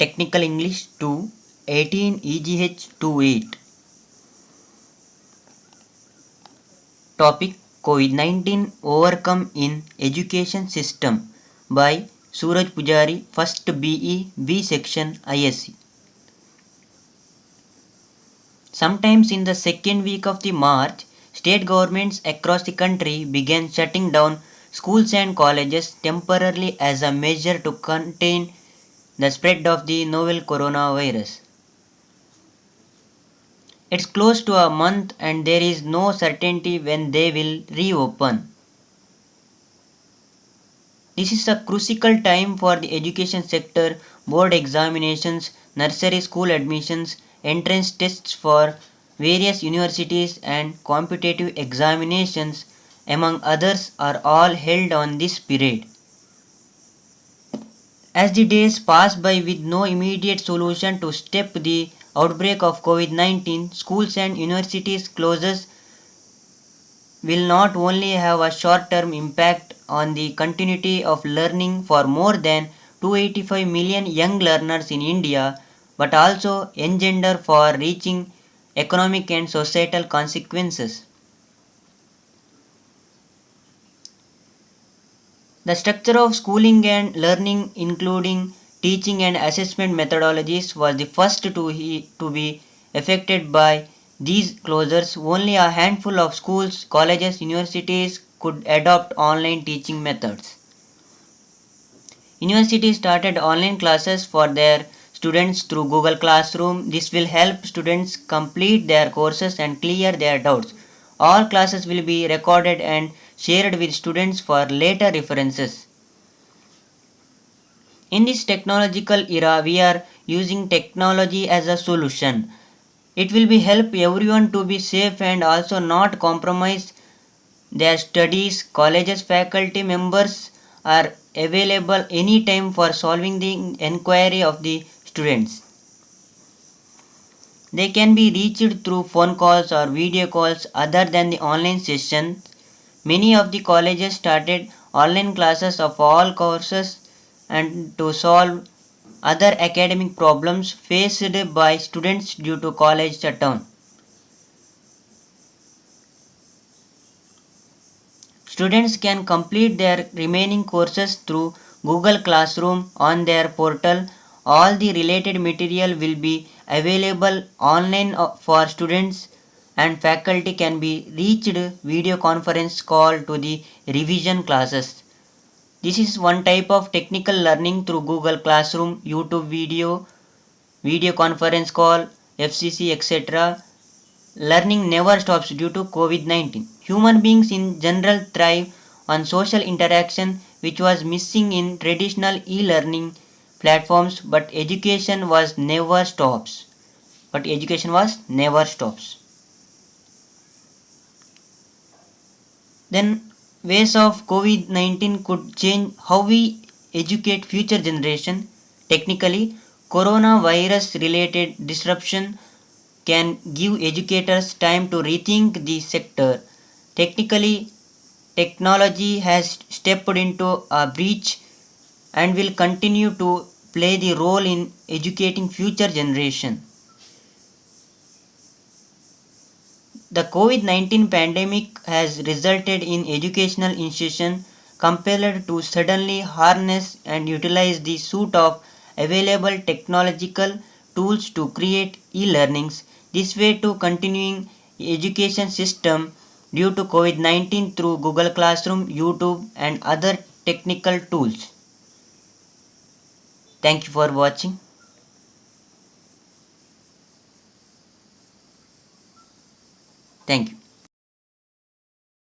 Technical English 2, 18 EGH 28. Topic: COVID-19 Overcome in Education System by Suraj Pujari, 1st BE, B Section, ISC. Sometimes in the second week of the March, state governments across the country began shutting down schools and colleges temporarily as a measure to contain the spread of the novel coronavirus. It's close to a month and there is no certainty when they will reopen. This is a crucial time for the education sector. Board examinations, nursery school admissions, entrance tests for various universities and competitive examinations, among others, are all held on this period. As the days pass by with no immediate solution to stop the outbreak of COVID-19, schools and universities closures will not only have a short-term impact on the continuity of learning for more than 285 million young learners in India, but also engender for reaching economic and societal consequences. The structure of schooling and learning, including teaching and assessment methodologies, was the first to be affected by these closures. Only a handful of schools, colleges, universities could adopt online teaching methods. Universities started online classes for their students through Google Classroom. This will help students complete their courses and clear their doubts. All classes will be recorded and shared with students for later references. In this technological era, we are using technology as a solution. It will be help everyone to be safe and also not compromise their studies. Colleges faculty members are available anytime for solving the inquiry of the students. They can be reached through phone calls or video calls other than the online sessions. Many of the colleges started online classes of all courses and to solve other academic problems faced by students due to college shutdown. Students can complete their remaining courses through Google Classroom on their portal. All the related material will be available online for students and faculty can be reached video conference call to the revision classes. This is one type of technical learning through Google Classroom, YouTube video conference call, FCC, etc. Learning never stops due to COVID-19. Human beings in general thrive on social interaction, which was missing in traditional e-learning platforms, but education was never stops. Then ways of COVID-19 could change how we educate future generation. Technically, coronavirus related disruption can give educators time to rethink the sector. Technically, technology has stepped into a breach and will continue to play the role in educating future generation. The COVID-19 pandemic has resulted in educational institutions compelled to suddenly harness and utilize the suite of available technological tools to create e-learnings. This way to continuing education system due to COVID-19 through Google Classroom, YouTube and other technical tools. Thank you for watching. Thank you.